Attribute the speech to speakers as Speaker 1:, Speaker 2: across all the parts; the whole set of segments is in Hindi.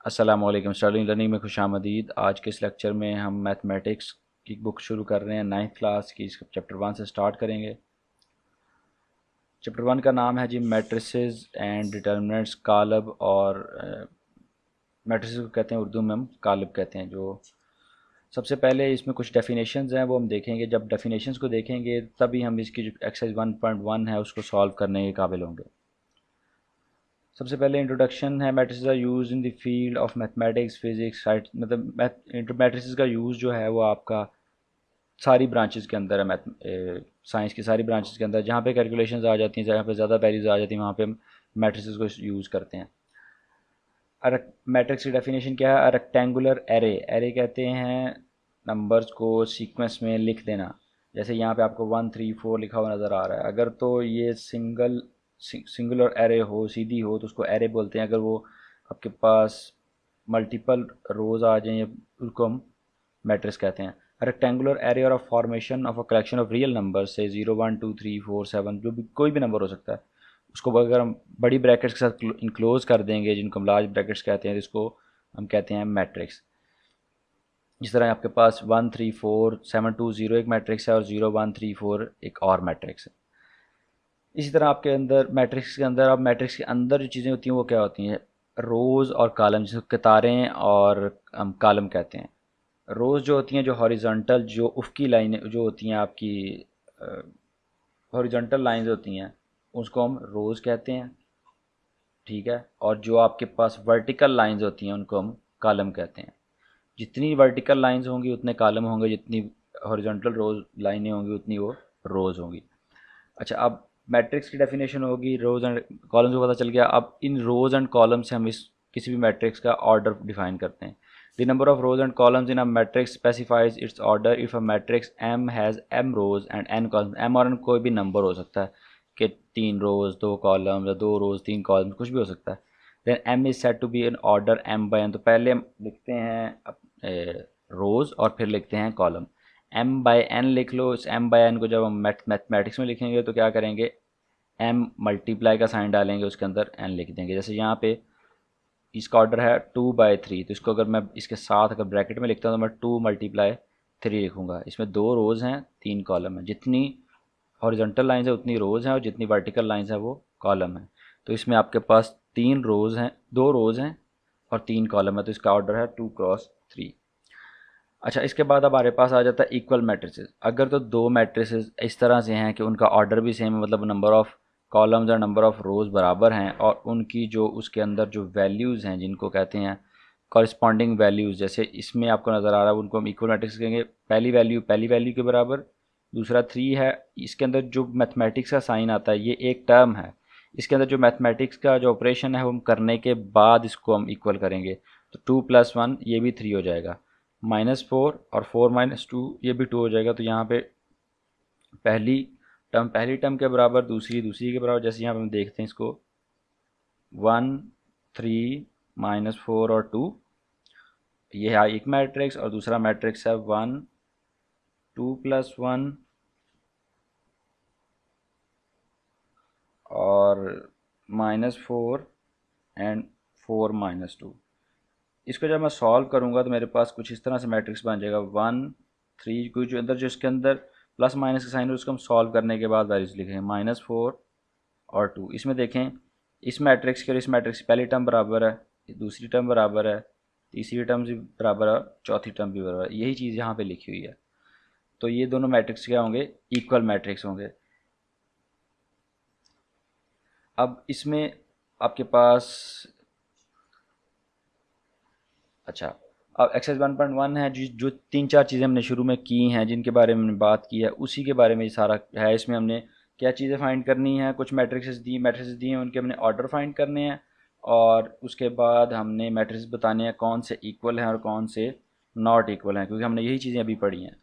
Speaker 1: अस्सलाम वालेकुम। स्टर्लिंग लर्निंग में खुशामदीद। आज के इस लेक्चर में हम मैथमेटिक्स की बुक शुरू कर रहे हैं, 9th क्लास की। चैप्टर 1 से स्टार्ट करेंगे। चैप्टर 1 का नाम है जी मैट्रिसेस एंड डिटर्मिनेंट्स, कालब। और मैट्रिसेस को कहते हैं उर्दू में हम कालब कहते हैं। जो सबसे पहले इसमें कुछ डेफिनेशंस हैं वो हम देखेंगे। जब डेफिनेशंस को देखेंगे तभी हम इसकी जो एक्सरसाइज 1.1 है उसको सॉल्व करने के काबिल होंगे। सबसे पहले इंट्रोडक्शन है। Matrices are use in the field of mathematics, physics, मतलब मैट्रिसेस का यूज़ जो है वो आपका सारी ब्रांचेस के अंदर है। साइंस की सारी ब्रांचेस के अंदर जहाँ पे कैलकुलेशंस आ जाती हैं, जहाँ पे ज़्यादा वैल्यूज आ जाती हैं, वहाँ पे हम मैट्रिसेस को यूज़ करते हैं। मैट्रिक्स की डेफिनेशन क्या है? Rectangular array. एरे कहते हैं नंबर्स को सीक्वेंस में लिख देना। जैसे यहाँ पे आपको 1 3 4 लिखा हुआ नज़र आ रहा है। अगर तो ये सिंगुलर एरे हो, सीधी हो, तो उसको एरे बोलते हैं। अगर वो आपके पास मल्टीपल रोज आ जाएं, उसको हम मैट्रिक्स कहते हैं। रेक्टेंगुलर एरे और formation of a collection of real number से 0 1 2 3 4 7, जो भी कोई भी नंबर हो सकता है, उसको अगर हम बड़ी ब्रैकेट्स के साथ इनक्लोज कर देंगे, जिनको हम लार्ज ब्रैकेट्स कहते हैं, जिसको हम कहते हैं मैट्रिक्स। जिस तरह आपके पास 1 3 4 7 2 0 एक मैट्रिक्स है और 0 1 3 4 एक और मैट्रिक्स है। इसी तरह आपके अंदर मैट्रिक्स के अंदर, अब मैट्रिक्स के अंदर जो चीज़ें होती हैं वो क्या होती हैं? रोज़ और कॉलम, जिसको कतारें और हम कॉलम कहते हैं। रोज़ जो होती हैं, जो हॉरिजॉन्टल, जो उफ़क़ी लाइनें जो होती हैं आपकी, हॉरिजॉन्टल लाइंस होती हैं, उसको हम रोज़ कहते हैं। ठीक है। और जो आपके पास वर्टिकल लाइंस होती हैं उनको हम कॉलम कहते हैं। जितनी वर्टिकल लाइंस होंगी उतने कॉलम होंगे, जितनी हॉरिजॉन्टल रोज लाइनें होंगी उतनी वो रोज़ होंगी। अच्छा, अब मैट्रिक्स की डेफिनेशन होगी, रोज एंड कॉलम्स को पता चल गया। अब इन रोज एंड कॉलम से हम इस किसी भी मैट्रिक्स का ऑर्डर डिफाइन करते हैं। The number of rows and columns in a matrix specifies its order if a matrix M has M rows and N columns. M और एन कोई भी नंबर हो सकता है कि 3 रोज 2 कॉलम, या 2 रोज 3 कॉलम, कुछ भी हो सकता है। Then M is said to be an order M by N. तो पहले हम लिखते हैं रोज और फिर लिखते हैं कॉलम। एम बाय एन लिख लो। इस एम बाय एन को जब हम मैथमेटिक्स में लिखेंगे तो क्या करेंगे? एम मल्टीप्लाई का साइन डालेंगे, उसके अंदर एन लिख देंगे। जैसे यहाँ पे इसका ऑर्डर है 2/3, तो इसको अगर मैं इसके साथ अगर ब्रैकेट में लिखता हूँ तो मैं 2 × 3 लिखूंगा। इसमें 2 रोज़ हैं, 3 कॉलम हैं। जितनी हॉरिजॉन्टल लाइंस है उतनी रोज़ हैं, और जितनी वर्टिकल लाइंस है वो कॉलम है। तो इसमें आपके पास 3 रोज़ हैं, 2 रोज़ हैं और 3 कॉलम है, तो इसका ऑर्डर है 2 × 3। अच्छा, इसके बाद अब हमारे पास आ जाता है इक्वल मैट्रिसेस। अगर तो दो मैट्रिसेस इस तरह से हैं कि उनका ऑर्डर भी सेम है, मतलब नंबर ऑफ कॉलम्स और नंबर ऑफ रोज़ बराबर हैं, और उनकी जो उसके अंदर जो वैल्यूज़ हैं, जिनको कहते हैं कॉरस्पॉन्डिंग वैल्यूज़, जैसे इसमें आपको नज़र आ रहा है, उनको हम इक्वल मैट्रिक्स कहेंगे। पहली वैल्यू के बराबर, दूसरा 3 है। इसके अंदर जो मैथमेटिक्स का साइन आता है, ये एक टर्म है। इसके अंदर जो मैथमेटिक्स का जो ऑपरेशन है वो हम करने के बाद इसको हम इक्वल करेंगे। तो 2 + 1 ये भी 3 हो जाएगा। -4 और 4 - 2 ये भी 2 हो जाएगा। तो यहाँ पे पहली टर्म के बराबर, दूसरी के बराबर। जैसे यहाँ पे हम देखते हैं इसको, 1 3 -4 और 2, ये है एक मैट्रिक्स। और दूसरा मैट्रिक्स है 1 2 + 1 और -4 एंड 4 - 2। इसको जब मैं सॉल्व करूँगा तो मेरे पास कुछ इस तरह से मैट्रिक्स बन जाएगा। 1 3, कोई जो अंदर, जो इसके अंदर प्लस माइनस का साइन है, उसको हम सॉल्व करने के बाद वैल्यूज लिखेंगे। -4 और 2। इसमें देखें, इस मैट्रिक्स की और इस मैट्रिक्स की पहली टर्म बराबर है, दूसरी टर्म बराबर है, तीसरी टर्म भी बराबर है, चौथी टर्म भी बराबर है। यही चीज़ यहाँ पे लिखी हुई है। तो ये दोनों मैट्रिक्स क्या होंगे? इक्वल मैट्रिक्स होंगे। अब इसमें आपके पास, अच्छा, अब एक्सरसाइज 1.1 है। जो 3 4 चीज़ें हमने शुरू में की हैं, जिनके बारे में हमने बात की है, उसी के बारे में ये सारा है। इसमें हमने क्या चीज़ें फाइंड करनी है? कुछ मैट्रिसेस दी हैं, उनके हमने ऑर्डर फाइंड करने हैं, और उसके बाद हमने मैट्रिसेस बताने हैं कौन से इक्वल हैं और कौन से नॉट इक्वल हैं, क्योंकि हमने यही चीज़ें अभी पढ़ी हैं।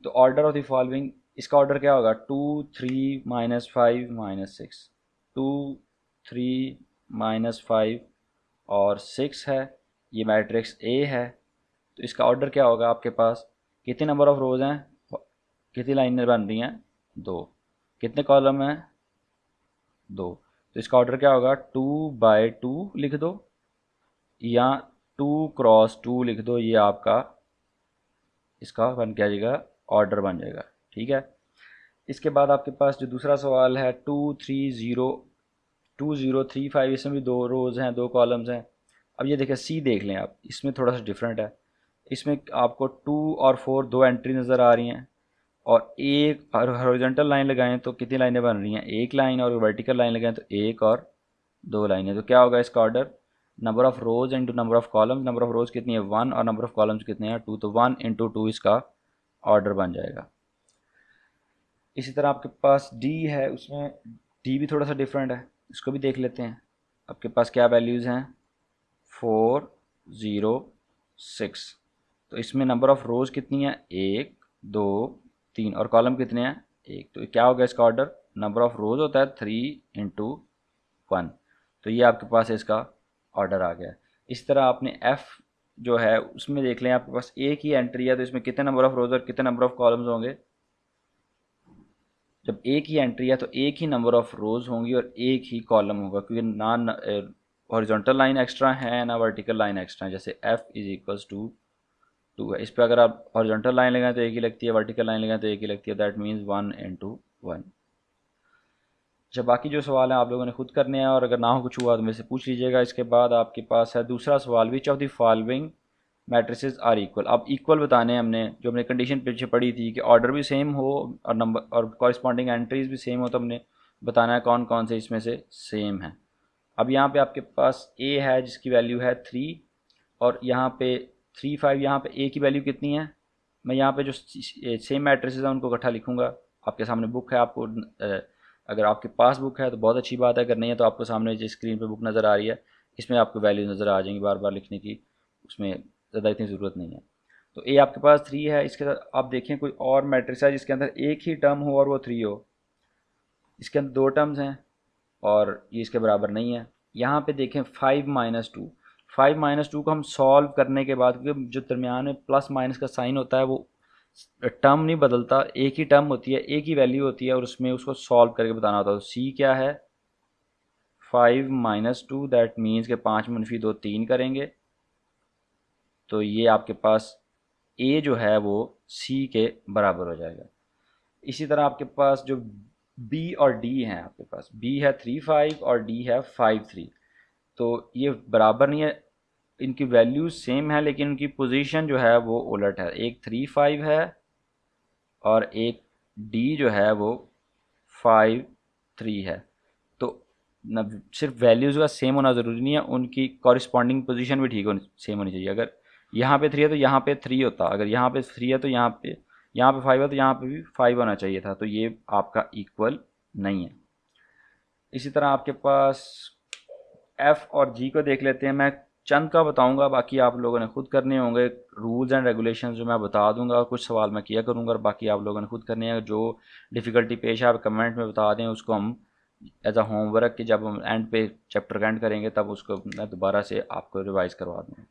Speaker 1: तो ऑर्डर ऑफ द फॉलोइंग, इसका ऑर्डर क्या होगा? 2 3 -5 -6, 2 3 -5 और 6 है। ये मैट्रिक्स ए है। तो इसका ऑर्डर क्या होगा? आपके पास कितने नंबर ऑफ रोज हैं, कितनी लाइनें बन रही हैं? 2। कितने कॉलम हैं? 2। तो इसका ऑर्डर क्या होगा? 2/2 लिख दो, या 2x2 लिख दो, ये आपका इसका बन क्या जाएगा, ऑर्डर बन जाएगा। ठीक है। इसके बाद आपके पास जो दूसरा सवाल है 2 3 0 2 0 3 5, इसमें भी 2 रोज़ हैं, 2 कॉलम्स हैं। अब ये देखें सी देख लें आप, इसमें थोड़ा सा डिफरेंट है। इसमें आपको 2 और 4 दो एंट्री नज़र आ रही हैं, और एक हॉरिजॉन्टल लाइन लगाएं तो कितनी लाइनें बन रही हैं, एक लाइन, और वर्टिकल लाइन लगाएं तो एक और 2 लाइनें। तो क्या होगा इसका order, number of rows into number of columns. Number of rows कितनी है 1, और नंबर ऑफ़ कॉलम्स कितने हैं 2, तो 1 इंटू 2 इसका ऑर्डर बन जाएगा। इसी तरह आपके पास डी है, उसमें डी भी थोड़ा सा डिफरेंट है, इसको भी देख लेते हैं। आपके पास क्या वैल्यूज़ हैं 4 0 6, तो इसमें नंबर ऑफ़ रोज़ कितनी है 1 2 3, और कॉलम कितने हैं 1। तो क्या होगा इसका ऑर्डर, नंबर ऑफ़ रोज़ होता है 3 इंटू 1, तो ये आपके पास इसका ऑर्डर आ गया। इस तरह आपने एफ़ जो है उसमें देख लें, आपके पास एक ही एंट्री है तो इसमें कितने नंबर ऑफ़ रोज़ और कितने नंबर ऑफ़ कॉलम्स होंगे। जब एक ही एंट्री है तो एक ही नंबर ऑफ़ रोज़ होंगी और एक ही कॉलम होगा, क्योंकि ना हॉरिजॉन्टल लाइन एक्स्ट्रा है ना वर्टिकल लाइन एक्स्ट्रा है। जैसे f इज़ इक्वल्स टू 2 है, इस पर अगर आप हॉरिजॉन्टल लाइन लगाएं तो एक ही लगती है, वर्टिकल लाइन लगाएं तो एक ही लगती है, दैट मीन्स 1 इंटू 1। अच्छा, बाकी जो सवाल हैं आप लोगों ने खुद करने हैं, और अगर ना हो कुछ हुआ तो मेरे से पूछ लीजिएगा। इसके बाद आपके पास है दूसरा सवाल, which of the following matrices are equal. अब इक्वल बताने हैं हमने, जो हमने कंडीशन पीछे पढ़ी थी कि ऑर्डर भी सेम हो और नंबर और कॉरिस्पॉन्डिंग एंट्रीज भी सेम हो, तो हमने बताना है कौन कौन से इसमें से सेम है। अब यहाँ पे आपके पास ए है जिसकी वैल्यू है 3, और यहाँ पे 3 5, यहाँ पे ए की वैल्यू कितनी है। मैं यहाँ पे जो सेम मैट्रिसेस हैं उनको इकट्ठा लिखूँगा। आपके सामने बुक है, आपको अगर आपके पास बुक है तो बहुत अच्छी बात है, अगर नहीं है तो आपको सामने जो स्क्रीन पे बुक नज़र आ रही है इसमें आपको वैल्यू नज़र आ जाएंगी, बार बार लिखने की उसमें ज़्यादा इतनी ज़रूरत नहीं है। तो ए आपके पास 3 है। इसके साथ आप देखें कोई और मैट्रिक्स है जिसके अंदर एक ही टर्म हो और वो 3 हो। इसके अंदर 2 टर्म्स हैं और ये इसके बराबर नहीं है। यहाँ पे देखें 5 - 2, 5 - 2 को हम सॉल्व करने के बाद, क्योंकि जो दरमियान में प्लस माइनस का साइन होता है वो टर्म नहीं बदलता, एक ही टर्म होती है, एक ही वैल्यू होती है, और उसमें उसको सॉल्व करके बताना होता है। तो सी क्या है 5 - 2, दैट मीन्स के 5 - 2 3 करेंगे, तो ये आपके पास ए जो है वो सी के बराबर हो जाएगा। इसी तरह आपके पास जो बी और डी हैं, आपके पास बी है 3 5 और डी है 5 3, तो ये बराबर नहीं है, इनकी वैल्यूज सेम है लेकिन उनकी पोजीशन जो है वो उलट है। एक 3 5 है और एक डी जो है वो 5 3 है। तो न सिर्फ वैल्यूज़ का सेम होना ज़रूरी नहीं है, उनकी कॉरिस्पॉन्डिंग पोजीशन भी ठीक होनी सेम होनी चाहिए। अगर यहाँ पे 3 है तो यहाँ पे 3 होता, अगर यहाँ पे 3 है तो यहाँ पे 5 है तो यहाँ पे भी 5 होना चाहिए था, तो ये आपका इक्वल नहीं है। इसी तरह आपके पास एफ़ और जी को देख लेते हैं। मैं चंद का बताऊंगा, बाकी आप लोगों ने खुद करने होंगे। रूल्स एंड रेगुलेशंस जो मैं बता दूंगा और कुछ सवाल मैं किया करूंगा, और बाकी आप लोगों ने खुद करने हैं। जो डिफ़िकल्टी पेश है आप कमेंट में बता दें, उसको हम एज अ होमवर्क कि जब हम एंड पे चैप्टर एंड करेंगे तब उसको मैं दोबारा से आपको रिवाइज़ करवा दूँगा।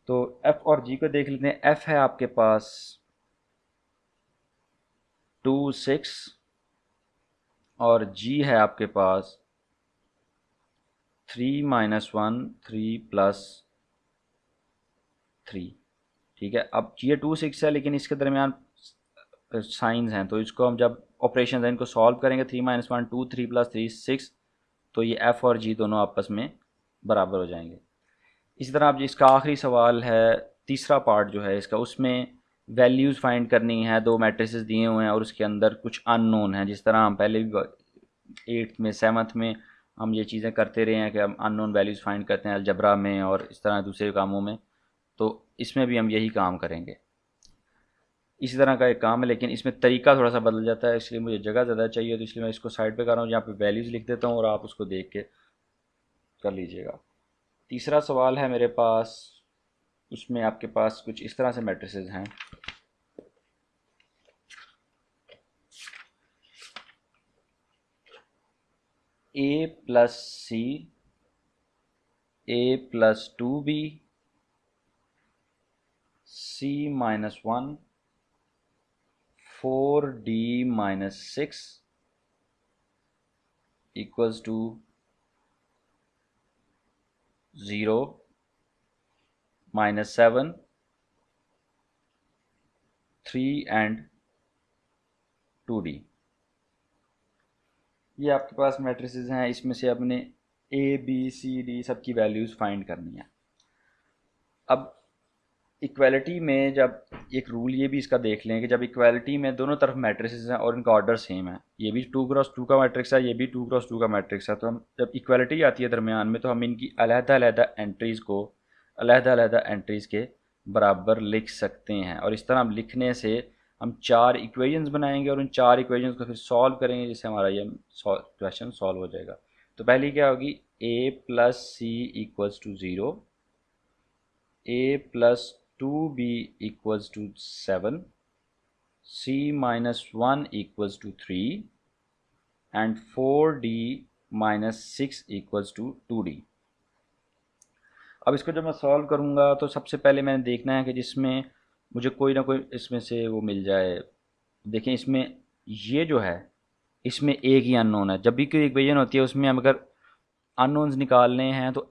Speaker 1: तो एफ़ और जी को देख लेते हैं। एफ़ है आपके पास 2 6, और जी है आपके पास 3 - 1 3 + 3। ठीक है। अब ये 2 6 है लेकिन इसके दरमियान साइंस हैं, तो इसको हम जब ऑपरेशन है इनको सॉल्व करेंगे, 3 - 1 2 3 + 3 6, तो ये एफ़ और जी दोनों आपस में बराबर हो जाएंगे। इसी तरह आप इसका आखिरी सवाल है, तीसरा पार्ट जो है इसका, उसमें वैल्यूज़ फाइंड करनी है। 2 मैट्रिसेस दिए हुए हैं और उसके अंदर कुछ अननोन है, जिस तरह हम पहले भी 8th में 7th में हम ये चीज़ें करते रहे हैं कि हम अननोन वैल्यूज़ फाइंड करते हैं अलजबरा में और इस तरह दूसरे कामों में, तो इसमें भी हम यही काम करेंगे। इसी तरह का एक काम है लेकिन इसमें तरीका थोड़ा सा बदल जाता है, इसलिए मुझे जगह ज़्यादा चाहिए, तो इसलिए मैं इसको साइड पे कर रहा हूँ, यहाँ पे वैल्यूज़ लिख देता हूँ और आप उसको देख के कर लीजिएगा। तीसरा सवाल है मेरे पास, उसमें आपके पास कुछ इस तरह से मैट्रिसेस हैं। A plus C, A plus 2b, c - 1, 4d - 6 equals to 0 -7, 3 and 2D। ये आपके पास मैट्रिसेस हैं, इसमें से आपने A B C D सब की वैल्यूज़ फाइंड करनी है। अब इक्वालिटी में जब एक रूल ये भी इसका देख लें कि जब इक्वालिटी में दोनों तरफ मैट्रिसेस हैं और इनका ऑर्डर सेम है, ये भी 2x2 का मैट्रिक्स है, ये भी 2x2 का मैट्रिक्स है, तो हम जब इक्वालिटी आती है दरमियान में तो हम इनकी अलग-अलग एंट्रीज़ को अलग-अलग एंट्रीज़ के बराबर लिख सकते हैं। और इस तरह हम लिखने से हम 4 इक्वेशंस बनाएंगे और उन 4 इक्वेशंस को फिर सॉल्व करेंगे, जिससे हमारा ये क्वेश्चन सॉल्व हो जाएगा। तो पहली क्या होगी, a + c = 0, a + 2b = 7, c - 1 = 3 and 4d - 6 = 2d। अब इसको जब मैं सॉल्व करूँगा तो सबसे पहले मैंने देखना है कि जिसमें मुझे कोई ना कोई इसमें से वो मिल जाए। देखें इसमें ये जो है इसमें एक ही अननोन है। जब भी कोई इक्वेशन होती है उसमें हम अगर अननोन्स निकालने हैं तो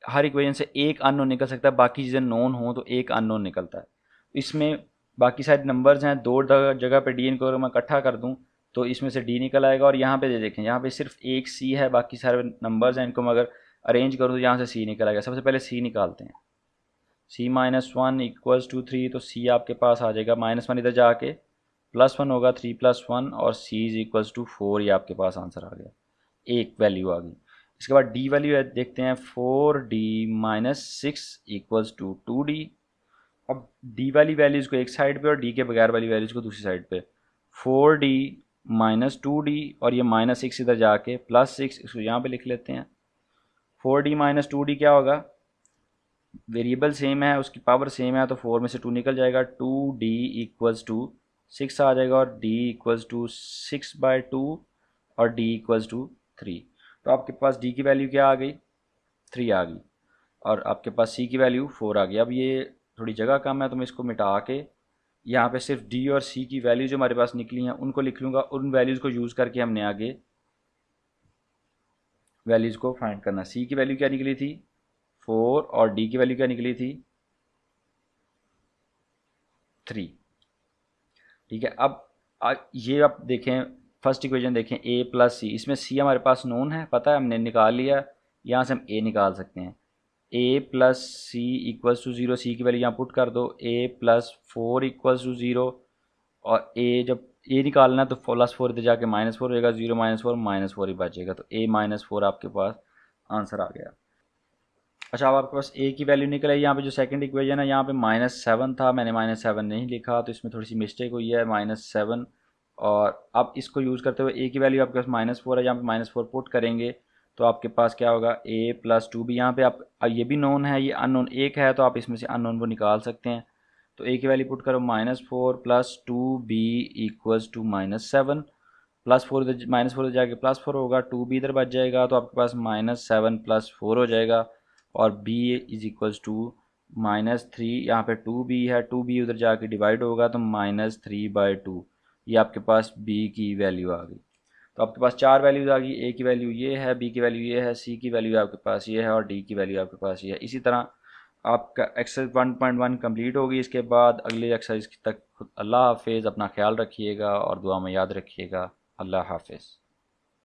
Speaker 1: हर इक्वेशन से एक अननोन निकल सकता है, बाकी चीज़ें नोन हो तो एक अननोन निकलता है। इसमें बाकी सारे नंबर्स हैं, दो जगह पे डी इनको अगर मैं इकट्ठा कर दूं तो इसमें से डी निकल आएगा। और यहाँ पे देखें, यहाँ पे सिर्फ एक सी है, बाकी सारे नंबर्स हैं, इनको मैं अगर अरेंज करूँ तो यहाँ से सी निकल आएगा। सबसे पहले सी निकालते हैं। c - 1 = 3, तो c आपके पास आ जाएगा, -1 इधर जाके +1 होगा, 3 + 1 और c = 4। ये आपके पास आंसर आ गया, एक वैल्यू आ गई। इसके बाद डी वैल्यू देखते हैं, 4d - 6 = 2d। अब डी वाली वैल्यूज़ को एक साइड पे और डी के बगैर वाली वैल्यूज़ को दूसरी साइड पे। 4d - 2d और ये -6 इधर जाके +6, इसको यहाँ पे लिख लेते हैं। 4d - 2d क्या होगा, वेरिएबल सेम है, उसकी पावर सेम है, तो 4 में से 2 निकल जाएगा, 2d = 6 आ जाएगा और d = 6/2 और d = 3। तो आपके पास d की वैल्यू क्या आ गई, 3 आ गई और आपके पास c की वैल्यू 4 आ गई। अब ये थोड़ी जगह कम है तो मैं इसको मिटा के यहाँ पे सिर्फ d और c की वैल्यू जो हमारे पास निकली हैं उनको लिख लूँगा। उन वैल्यूज़ को यूज़ करके हमने आगे वैल्यूज़ को फाइंड करना। c की वैल्यू क्या निकली थी, 4 और d की वैल्यू क्या निकली थी, 3। ठीक है, अब ये आप देखें, फर्स्ट इक्वेशन देखें, a + c, इसमें c हमारे पास नोन है, पता है, हमने निकाल लिया। यहाँ से हम a निकाल सकते हैं। a + c = 0, c की वैल्यू यहाँ पुट कर दो, a + 4 = 0 और a जब a निकालना है तो +4 इधर जाके -4 हो जाएगा, 0 - 4 -4 ही बचेगा, तो a - 4 आपके पास आंसर आ गया। अच्छा, अब आपके पास a की वैल्यू निकल आई। यहाँ पे जो सेकंड इक्वेशन है यहाँ पे -7 था, मैंने -7 नहीं लिखा, तो इसमें थोड़ी सी मिस्टेक हुई है, -7। और अब इसको यूज़ करते हुए a की वैल्यू आपके पास -4 है, यहाँ पे -4 पुट करेंगे तो आपके पास क्या होगा, a + 2b। यहाँ पे आप ये भी नोन है, ये अननोन एक है, तो आप इसमें से अननोन को निकाल सकते हैं। तो a की वैल्यू पुट करो, -4 + 2b = -7, +4 इधर -4 जाके +4 होगा, 2b इधर बच जाएगा, तो आपके पास -7 + 4 हो जाएगा और b = -3। यहाँ पे 2b है, 2b उधर जाके डिवाइड होगा तो -3/2। ये आपके पास b की वैल्यू आ गई। तो आपके पास 4 वैल्यूज़ आ गई, a की वैल्यू ये है, b की वैल्यू ये है, c की वैल्यू आपके पास ये है और d की वैल्यू आपके पास ये है। इसी तरह आपका एक्सरसाइज 1.1 कंप्लीट होगी। इसके बाद अगले एक्सरसाइज तक अल्लाह हाफिज़, अपना ख्याल रखिएगा और दुआ में याद रखिएगा। अल्लाह हाफिज़।